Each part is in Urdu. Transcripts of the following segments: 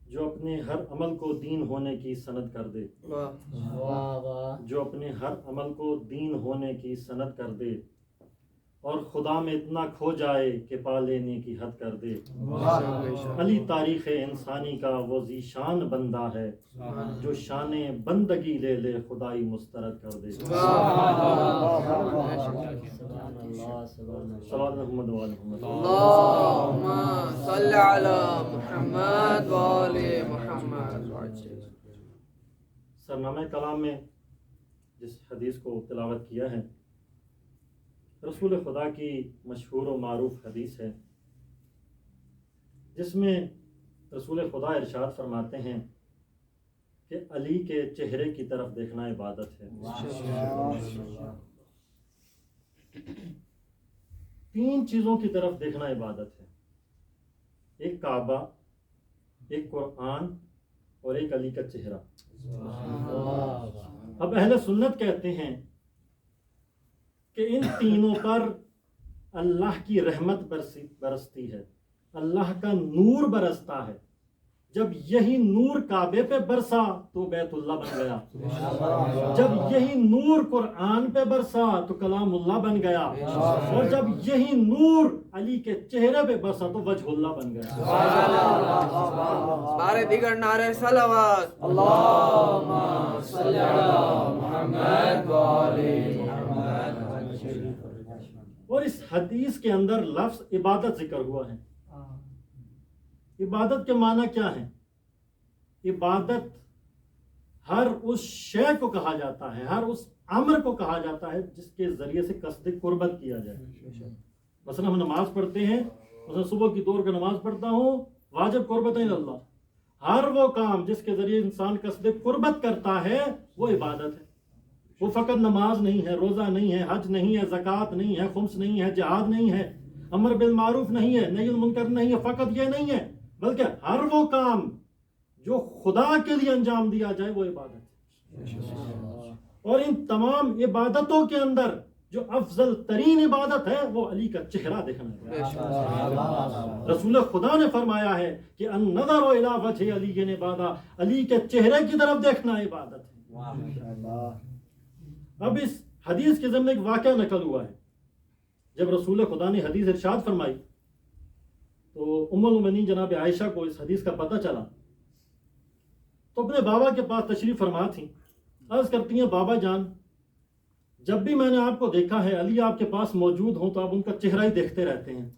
جو اپنے ہر عمل کو دین ہونے کی سند کر دے، جو اپنے ہر عمل کو دین ہونے کی سند کر دے، اور خدا میں اتنا کھو جائے کہ پا لینے کی حد کر دے۔ علی تاریخ انسانی کا وہ ذیشان بندہ ہے، جو شان بندگی لے لے خدائی مسترد کر دے۔ صلی محمد و آل محمد۔ اللہم صلی علی محمد و آل محمد۔ سرنامہ کلام میں جس حدیث کو تلاوت کیا ہے، رسول خدا کی مشہور و معروف حدیث ہے، جس میں رسول خدا ارشاد فرماتے ہیں کہ علی کے چہرے کی طرف دیکھنا عبادت ہے۔ 3 چیزوں کی طرف دیکھنا عبادت ہے، ایک کعبہ، ایک قرآن اور ایک علی کا چہرہ۔ اب اہل سنت کہتے ہیں کہ ان تینوں پر اللہ کی رحمت برستی ہے، اللہ کا نور برستا ہے۔ جب یہی نور کعبے پہ برسا تو بیت اللہ بن گیا، جب یہی نور قرآن پہ برسا تو کلام اللہ بن گیا، اور جب یہی نور علی کے چہرے پہ برسا تو وجہ اللہ بن گیا۔ بارے دیگر نعرے صلوات، اللہم صلی علی محمد و آل محمد۔ اور اس حدیث کے اندر لفظ عبادت ذکر ہوا ہے۔ عبادت کے معنی کیا ہے؟ عبادت ہر اس شے کو کہا جاتا ہے، ہر اس امر کو کہا جاتا ہے جس کے ذریعے سے قصد قربت کیا جائے۔ مثلا ہم نماز پڑھتے ہیں، مثلا صبح کی دور کا نماز پڑھتا ہوں، واجب قربت اللہ۔ ہر وہ کام جس کے ذریعے انسان قصد قربت کرتا ہے وہ عبادت ہے۔ وہ فقط نماز نہیں ہے، روزہ نہیں ہے، حج نہیں ہے، زکوٰۃ نہیں ہے، خمس نہیں ہے، جہاد نہیں ہے، امر بالمعروف نہیں ہے، نہی المنکر نہیں ہے، فقط یہ نہیں ہے، بلکہ ہر وہ کام جو خدا کے لیے انجام دیا جائے وہ عبادت ہے۔ اور ان تمام عبادتوں کے اندر جو افضل ترین عبادت ہے وہ علی کا چہرہ دیکھنا ہے۔ رسول خدا نے فرمایا ہے کہ النظر الی وجہ علی عبادت، علی کے چہرے کی طرف دیکھنا عبادت ہے۔ اب اس حدیث کے ضمن ایک واقعہ نقل ہوا ہے۔ جب رسول خدا نے حدیث ارشاد فرمائی تو ام المؤمنین جناب عائشہ کو اس حدیث کا پتہ چلا تو اپنے بابا کے پاس تشریف فرما تھیں۔ عرض کرتی ہیں، بابا جان، جب بھی میں نے آپ کو دیکھا ہے علی آپ کے پاس موجود ہوں تو آپ ان کا چہرہ ہی دیکھتے رہتے ہیں،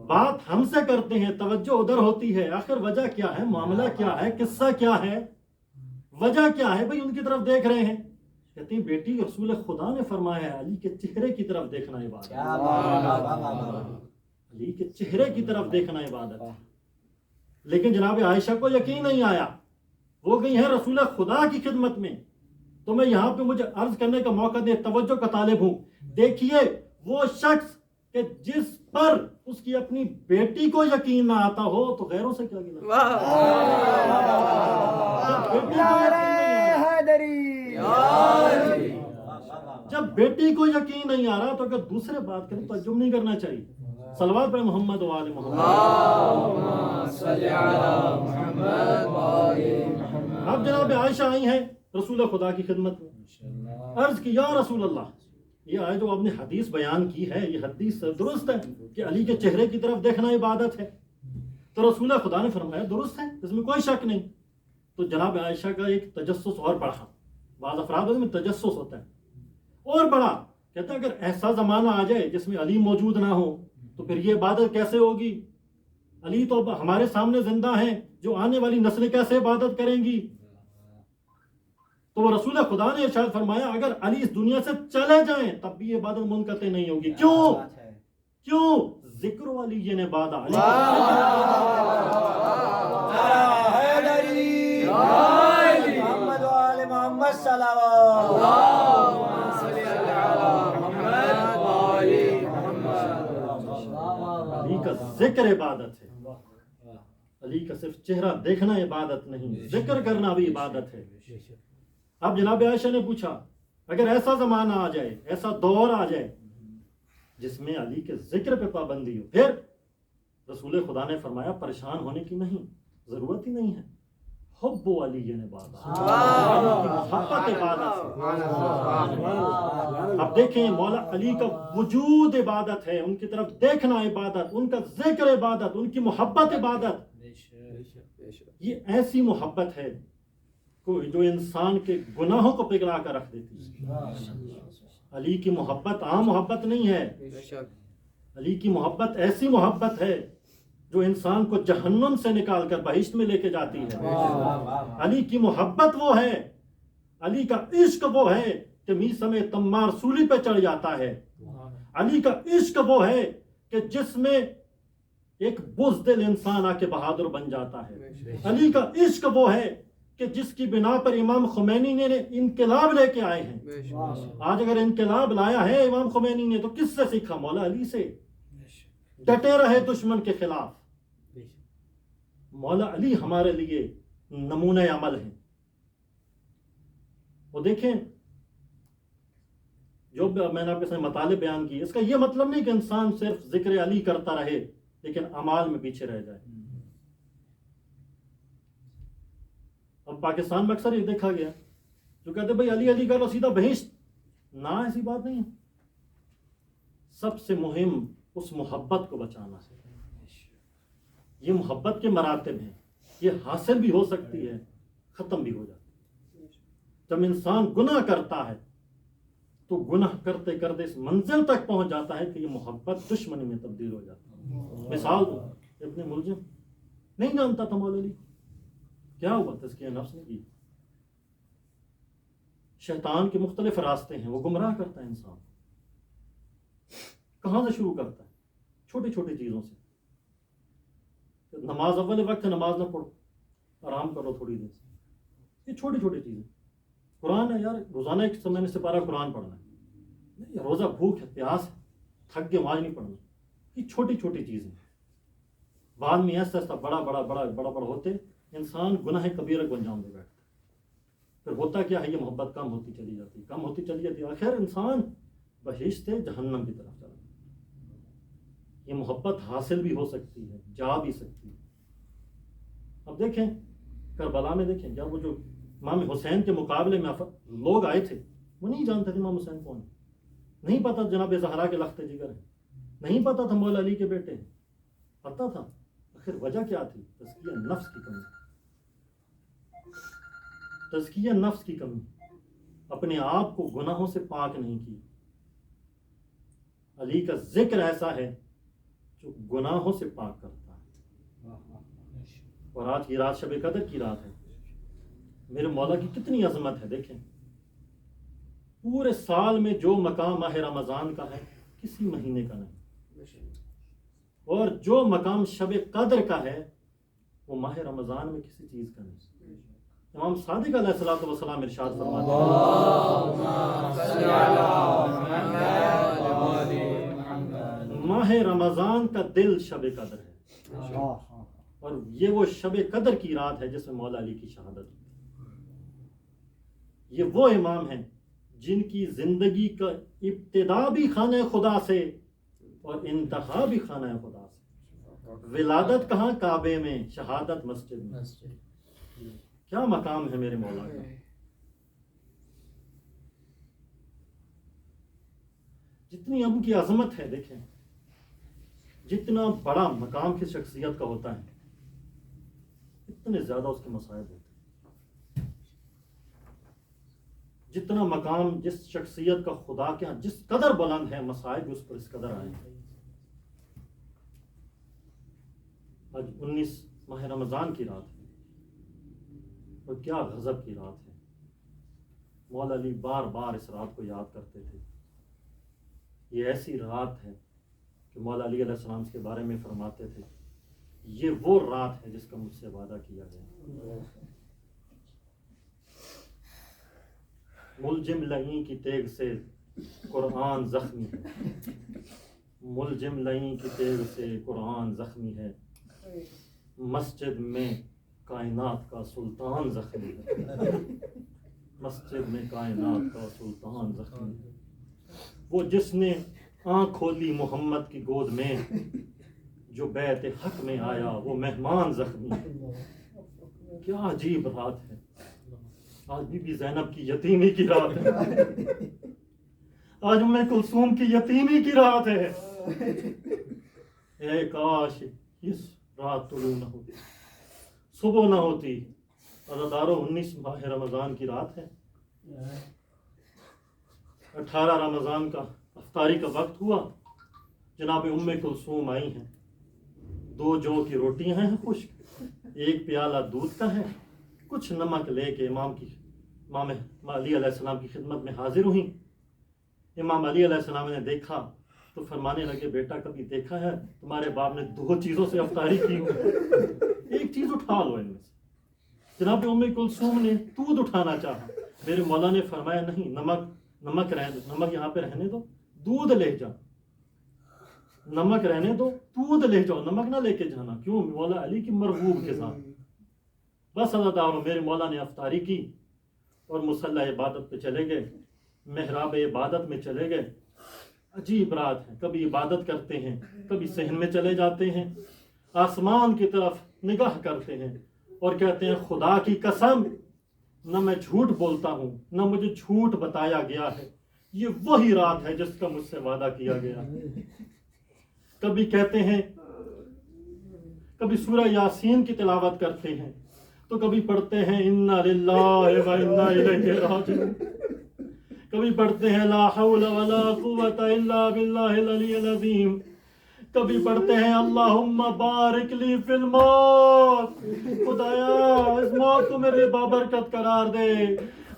بات ہم سے کرتے ہیں، توجہ ادھر ہوتی ہے، آخر وجہ کیا ہے، معاملہ کیا ہے، قصہ کیا ہے، وجہ کیا ہے؟ بھئی ان کی طرف دیکھ رہے ہیں۔ کہتی ہیں، بیٹی رسول خدا نے فرمایا ہے علی کے چہرے کی طرف دیکھنا عبادت ہے، علی کے چہرے کی طرف دیکھنا عبادت ہے۔ لیکن جناب عائشہ کو یقین نہیں آیا، وہ گئی ہیں رسول خدا کی خدمت میں، تو میں یہاں پہ مجھے عرض کرنے کا موقع دے، توجہ کا طالب ہوں۔ دیکھیے وہ شخص کہ جس پر اس کی اپنی بیٹی کو یقین نہ آتا ہو تو غیروں سے کیا گلا۔ جب بیٹی کو یقین نہیں آ رہا تو اگر دوسرے بات کریں تعجب نہیں کرنا چاہیے۔ صلوات پر محمد و آل محمد۔ اب جناب عائشہ آئی ہیں رسول خدا کی خدمت میں، عرض کی، یا رسول اللہ، یہ آئے جو آپ نے حدیث بیان کی ہے یہ حدیث درست ہے کہ علی کے چہرے کی طرف دیکھنا عبادت ہے؟ تو رسول خدا نے فرمایا درست ہے، اس میں کوئی شک نہیں۔ تو جناب عائشہ کا ایک تجسس اور بڑھا، بعض افراد میں تجسس ہوتا ہے اور بڑا، کہتا ہے اگر ایسا زمانہ آ جائے جس میں علی موجود نہ ہو تو پھر یہ عبادت کیسے ہوگی؟ علی تو ہمارے سامنے زندہ ہیں، جو آنے والی نسلیں کیسے عبادت کریں گی؟ تو وہ رسول خدا نے ارشاد فرمایا اگر علی اس دنیا سے چلے جائیں تب بھی یہ عبادت منقطع نہیں ہوگی۔ کیوں؟ ذکر علی نے بادہ علی کا ذکر عبادت ہے، علی کا صرف چہرہ دیکھنا عبادت نہیں، ذکر کرنا بھی عبادت ہے۔ اب جناب عائشہ نے پوچھا اگر ایسا زمانہ آ جائے، ایسا دور آ جائے جس میں علی کے ذکر پہ پابندی ہو، پھر رسول خدا نے فرمایا پریشان ہونے کی نہیں، ضرورت ہی نہیں ہے. حب علی عبادت، محبت عبادت ہے. اب دیکھیں مولا علی کا وجود عبادت ہے، ان کی طرف دیکھنا عبادت، ان کا ذکر عبادت، ان کی محبت عبادت. یہ ایسی محبت ہے جو انسان کے گناہوں کو پگھلا کر رکھ دیتی ہے. علی کی محبت عام محبت نہیں ہے. علی کی محبت ایسی محبت ہے جو انسان کو جہنم سے نکال کر بہشت میں لے کے جاتی ہے. علی کی محبت وہ ہے، علی کا عشق وہ ہے کہ میثم تمار سولی پہ چڑھ جاتا ہے. علی کا عشق وہ ہے کہ جس میں ایک بزدل انسان آ کے بہادر بن جاتا ہے. علی کا عشق وہ ہے کہ جس کی بنا پر امام خمینی نے انقلاب لے کے آئے ہیں. آج اگر انقلاب لایا ہے امام خمینی نے تو کس سے سیکھا؟ مولا علی سے. ڈٹے رہے دشمن کے خلاف. مولا علی ہمارے لیے نمونہ عمل ہیں. وہ دیکھیں جو میں نے آپ کے سامنے مطالب بیان کی، اس کا یہ مطلب نہیں کہ انسان صرف ذکر علی کرتا رہے لیکن اعمال میں پیچھے رہ جائے. اب پاکستان میں اکثر یہ دیکھا گیا جو کہتے بھائی علی علی کرو سیدھا بہشت. نہ، ایسی بات نہیں ہے. سب سے مہم اس محبت کو بچانا ہے. یہ محبت کے مراتب ہیں، یہ حاصل بھی ہو سکتی ہے، ختم بھی ہو جاتی ہے. جب انسان گناہ کرتا ہے تو گناہ کرتے کرتے اس منزل تک پہنچ جاتا ہے کہ یہ محبت دشمنی میں تبدیل ہو جاتی ہے. مثال دو، ابن ملجم نہیں جانتا تھا مولا علی، کیا ہوا؟ تزکیہ نفس نے کی. شیطان کے مختلف راستے ہیں، وہ گمراہ کرتا ہے انسان. کہاں سے شروع کرتا ہے؟ چھوٹی چھوٹی چیزوں سے. نماز اول وقت نماز نہ پڑھو، آرام کرو تھوڑی دیر سے. یہ چھوٹی چھوٹی چیزیں. قرآن ہے یار، روزانہ ایک سمے نے سپارہ قرآن پڑھنا ہے. نہیں، روزہ بھوک ہے، پیاس ہے، تھک گئے آج نہیں پڑھنا. یہ چھوٹی چھوٹی چیزیں. بعد میں ایسا ایسا بڑا بڑا بڑا بڑا بڑا ہوتے انسان گناہ کبیرہ کو انجام دے بیٹھتا. پھر ہوتا کیا ہے؟ یہ محبت کم ہوتی چلی جاتی، کم ہوتی چلی جاتی. آخر انسان بہشت سے جہنم کی طرف چلا. یہ محبت حاصل بھی ہو سکتی ہے، جا بھی سکتی ہے. اب دیکھیں کربلا میں، دیکھیں جب وہ جو امام حسین کے مقابلے میں لوگ آئے تھے، وہ نہیں جانتے تھے امام حسین کون ہے. نہیں پتا جناب زہرا کے لخت جگر ہیں، نہیں پتا تھا مولا علی کے بیٹے ہیں. پتا تھا. آخر وجہ کیا تھی؟ تزکیہ نفس کی کمی. تزکیہ نفس کی کمی. اپنے آپ کو گناہوں سے پاک نہیں کی. علی کا ذکر ایسا ہے جو گناہوں سے پاک کرتا ہے. اور آج کی رات شب قدر کی رات ہے. میرے مولا کی کتنی عظمت ہے. دیکھیں پورے سال میں جو مقام ماہ رمضان کا ہے کسی مہینے کا نہیں، اور جو مقام شب قدر کا ہے وہ ماہ رمضان میں کسی چیز کا نہیں. امام صادق علیہ الصلوۃ والسلام ارشاد فرماتے ہیں ماہ رمضان کا دل شب قدر ہے، اور یہ وہ شب قدر کی رات ہے جس میں مولا علی کی شہادت ہوئی. یہ وہ امام ہیں جن کی زندگی کا ابتدا بھی خانہ خدا سے اور انتہا بھی خانہ خدا سے. ولادت کہاں؟ کعبے میں. شہادت مسجد میں. کیا مقام ہے میرے مولا کا. جتنی ان کی عظمت ہے، دیکھیں جتنا بڑا مقام کس شخصیت کا ہوتا ہے اتنے زیادہ اس کے مصائب ہوتے ہیں. جتنا مقام جس شخصیت کا خدا کے ہاں جس قدر بلند ہے، مصائب اس پر اس قدر آئے ہیں. آج 19 ماہ رمضان کی رات ہے اور کیا غضب کی رات ہے. مولا علی بار بار اس رات کو یاد کرتے تھے. یہ ایسی رات ہے کہ مولا علی علیہ السلام کے بارے میں فرماتے تھے یہ وہ رات ہے جس کا مجھ سے وعدہ کیا گیا. ملجم لئیں کی تیغ سے قرآن زخمی ہے. ملجم لئیں کی تیغ سے قرآن زخمی ہے. مسجد میں کائنات کا سلطان زخمی ہے. مسجد میں کائنات کا سلطان زخمی ہے. وہ جس نے آنکھ کھولی محمد کی گود میں، جو بیت حق میں آیا وہ مہمان زخمی. کیا عجیب رات ہے. آج بی بی زینب کی یتیمی کی رات ہے. آج ام کلثوم کی یتیمی کی رات ہے. اے کاش اس رات طلوع نہ ہوتی، صبح نہ ہوتی. عزادارو 19 ماہ رمضان کی رات ہے. 18 رمضان کا افطاری کا وقت ہوا. جناب ام کلثوم آئی ہیں. 2 جو کی روٹیاں ہیں خشک، 1 پیالہ دودھ کا ہے. کچھ نمک لے کے امام علی علیہ السلام کی خدمت میں حاضر ہوئیں. امام علی علیہ السلام نے دیکھا تو فرمانے لگے بیٹا کبھی دیکھا ہے تمہارے باپ نے 2 چیزوں سے افطاری کی ہو؟ ایک چیز اٹھا لو ان میں سے. جناب ام کلثوم نے دودھ اٹھانا چاہا. میرے مولا نے فرمایا نہیں، نمک نمک یہاں پہ رہنے دو، دودھ لے جا. نمک رہنے دو، دودھ لے جاؤ، نمک نہ لے کے جانا. کیوں؟ مولا علی کی مرغوب کے ساتھ. بس عزادارو میرے مولا نے افطاری کی اور مصلی عبادت پہ چلے گئے، محراب عبادت میں چلے گئے. عجیب رات ہے. کبھی عبادت کرتے ہیں، کبھی صحن میں چلے جاتے ہیں، آسمان کی طرف نگاہ کرتے ہیں اور کہتے ہیں خدا کی قسم نہ میں جھوٹ بولتا ہوں نہ مجھے جھوٹ بتایا گیا ہے، یہ وہی رات ہے جس کا مجھ سے وعدہ کیا گیا. کبھی کہتے ہیں، کبھی سورہ یاسین کی تلاوت کرتے ہیں تو کبھی پڑھتے ہیں انا للہ و انا الیہ راجعون. کبھی پڑھتے ہیں لا حول ولا قوت الا باللہ العلی العظیم. کبھی پڑھتے ہیں اللہم بارک لی فی الموت، خدایا اس موت کو میرے بابرکت قرار دے.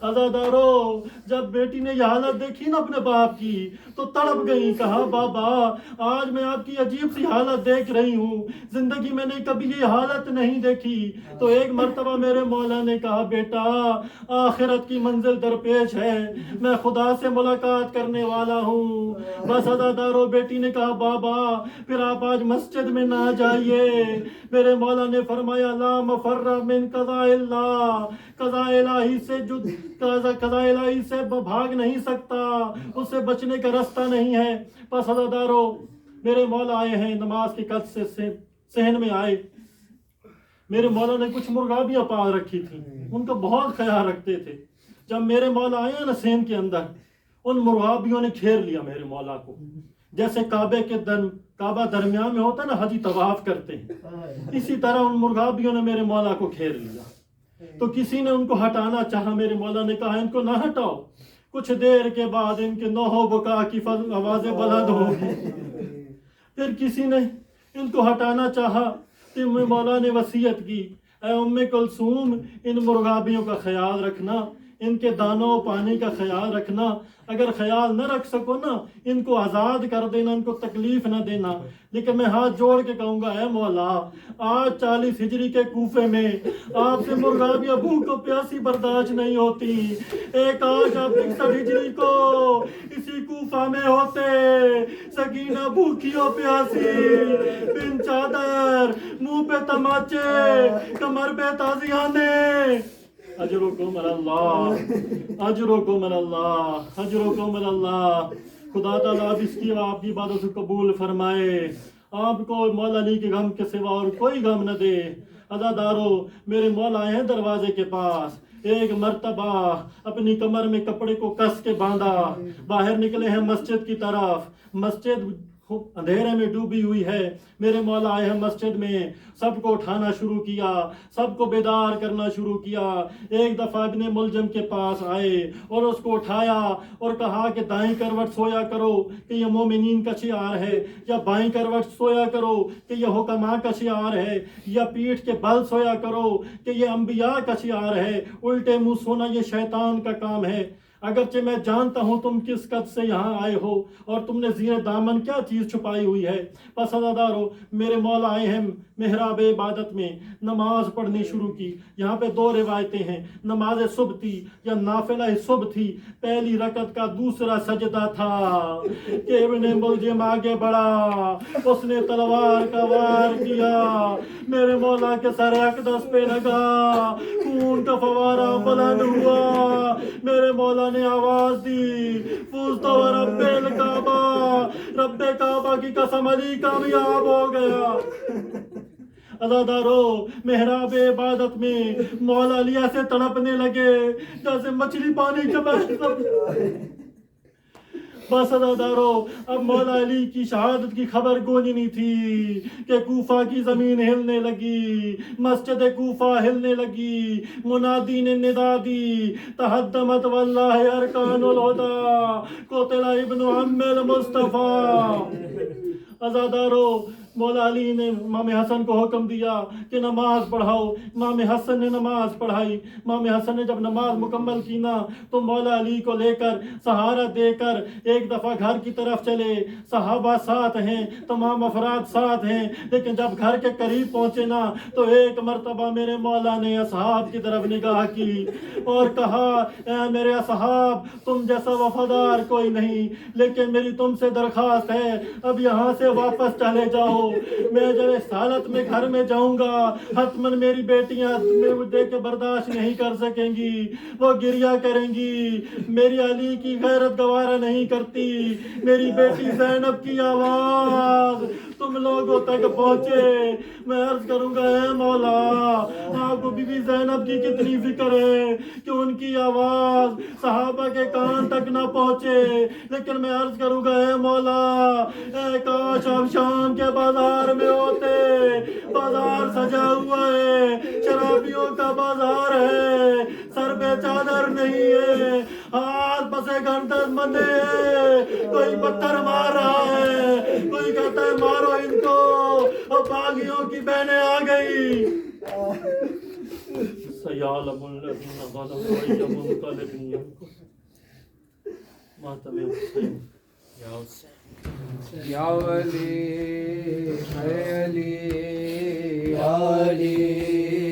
عزادارو جب بیٹی نے یہ حالت دیکھی نا اپنے باپ کی تو تڑپ گئی. کہا بابا آج میں آپ کی عجیب سی حالت دیکھ رہی ہوں، زندگی میں نے کبھی یہ حالت نہیں دیکھی. تو ایک مرتبہ میرے مولا نے کہا بیٹا آخرت کی منزل درپیش ہے، میں خدا سے ملاقات کرنے والا ہوں. بس عزادارو بیٹی نے کہا بابا پھر آپ آج مسجد میں نہ جائیے. میرے مولا نے فرمایا لا مفر من قضاء اللہ، قضاء الہی سے قضاء الہی سے بھاگ نہیں سکتا، اس سے بچنے کا رستہ نہیں ہے. پس عزادارو میرے مولا آئے ہیں نماز کے قد سے صحن میں آئے. میرے مولا نے کچھ مرغابیاں پال رکھی تھیں، ان کا بہت خیال رکھتے تھے. جب میرے مولا آئے ہیں نا صحن کے اندر، ان مرغابیوں نے گھیر لیا میرے مولا کو. جیسے کعبہ درمیان میں ہوتا ہے نا، حجی طواف کرتے ہیں، اسی طرح ان مرغابیوں نے میرے مولا کو گھیر لیا. تو کسی نے ان کو ہٹانا چاہا، میرے مولا نے کہا ان کو نہ ہٹاؤ، کچھ دیر کے بعد ان کے نوح و بکا کی آوازیں بلند ہوگی. پھر کسی نے ان کو ہٹانا چاہا تو مولا نے وصیت کی اے ام کلثوم ان مرغابیوں کا خیال رکھنا، ان کے دانوں پانی کا خیال رکھنا. اگر خیال نہ رکھ سکو نا ان کو آزاد کر دینا، ان کو تکلیف نہ دینا. لیکن میں ہاتھ جوڑ کے کہوں گا اے مولا آج 40 ہجری کے کوفے میں آپ سے مرغابیاں بھوک و پیاسی برداشت نہیں ہوتی. ایک آج آپ 61 ہجری کو اسی کوفہ میں ہوتے، سکینہ بھوکی و پیاسی، بن چادر، منہ پہ تماچے، کمر پہ تازیانے. اجرکم اللہ، اجرکم اللہ، اجرکم اللہ. خدا تعالیٰ آپ اس کی آپ کی عبادت کو قبول فرمائے، آپ کو مولا علی کے غم کے سوا اور کوئی غم نہ دے. عزادارو میرے مولا آئے ہیں دروازے کے پاس. ایک مرتبہ اپنی کمر میں کپڑے کو کس کے باندھا، باہر نکلے ہیں مسجد کی طرف. مسجد اندھیرے میں ڈوبی ہوئی ہے. میرے مولا آئے ہیں مسجد میں، سب کو اٹھانا شروع کیا، سب کو بیدار کرنا شروع کیا. ایک دفعہ ابن ملجم کے پاس آئے اور اس کو اٹھایا اور کہا کہ دائیں کروٹ سویا کرو کہ یہ مومنین کا شعار ہے، یا بائیں کروٹ سویا کرو کہ یہ حکماء کا شعار ہے، یا پیٹھ کے بل سویا کرو کہ یہ انبیاء کا شعار ہے. الٹے منہ سونا یہ شیطان کا کام ہے. اگرچہ میں جانتا ہوں تم کس قد سے یہاں آئے ہو اور تم نے زیر دامن کیا چیز چھپائی ہوئی ہے. پس عزادارو میرے مولا آئے ہیں محراب عبادت میں نماز پڑھنی شروع کی. یہاں پہ 2 روایتیں ہیں. نماز صبح تھی یا نافلہ صبح تھی. پہلی رکعت کا دوسرا سجدہ تھا کہ ابن ملجم آگے بڑھا, اس نے تلوار کا وار کیا, میرے مولا کے سر اقدس پہ لگا, خون کا فوارہ بلند ہوا. میرے مولا نے آواز دی, فزت ورب الکعبہ, رب کعبہ کی قسم علی کامیاب ہو گیا. عزادارو, محراب عبادت میں مولا علی ایسے تڑپنے لگے جیسے مچھلی پانی کے میں. بس عزادارو, اب مولا علی کی شہادت کی خبر گونجنی تھی کہ کوفہ کی زمین ہلنے لگی, مسجد کوفہ ہلنے لگی. منادی نے ندا دی, تہدمت واللہ ارکان الہدی, قتل ابن عم المصطفیٰ. عزادارو, مولا علی نے امام حسن کو حکم دیا کہ نماز پڑھاؤ. امام حسن نے نماز پڑھائی. امام حسن نے جب نماز مکمل کی نا تو مولا علی کو لے کر سہارا دے کر ایک دفعہ گھر کی طرف چلے. صحابہ ساتھ ہیں, تمام افراد ساتھ ہیں, لیکن جب گھر کے قریب پہنچے نا تو ایک مرتبہ میرے مولا نے اصحاب کی طرف نگاہ کی اور کہا, اے میرے اصحاب, تم جیسا وفادار کوئی نہیں, لیکن میری تم سے درخواست ہے, اب یہاں سے واپس چلے جاؤ. میں جب اس حالت میں گھر میں جاؤں گا حتماً میری بیٹیاں میرے دیکھ کے برداشت نہیں کر سکیں گی, وہ گریہ کریں گی. میری علی کی غیرت گوارا نہیں کرتی. میری بیٹی زینب کی آواز تم لوگوں تک پہنچے. میں عرض کروں گا, اے مولا, آپ کو بی بی زینب کی کتنی فکر ہے کہ ان کی آواز صحابہ کے کان تک نہ پہنچے. لیکن میں عرض کروں گا, اے مولا, اے کاش آپ شام کے بازار میں ہوتے. بازار سجا ہوا ہے, شرابیوں کا بازار ہے, سر پہ چادر نہیں ہے, ہاتھ بسے گھنٹے بندے ہیں, کوئی پتھر مار رہا ہے, کوئی کہتا ہے مارو ان کو, اور باغیوں کی بہنیں آ گئی. سیعلم الذین ظلموا ای منقلب ینقلبون. ماتم حسین. یا ولی, اے علی, یا علی.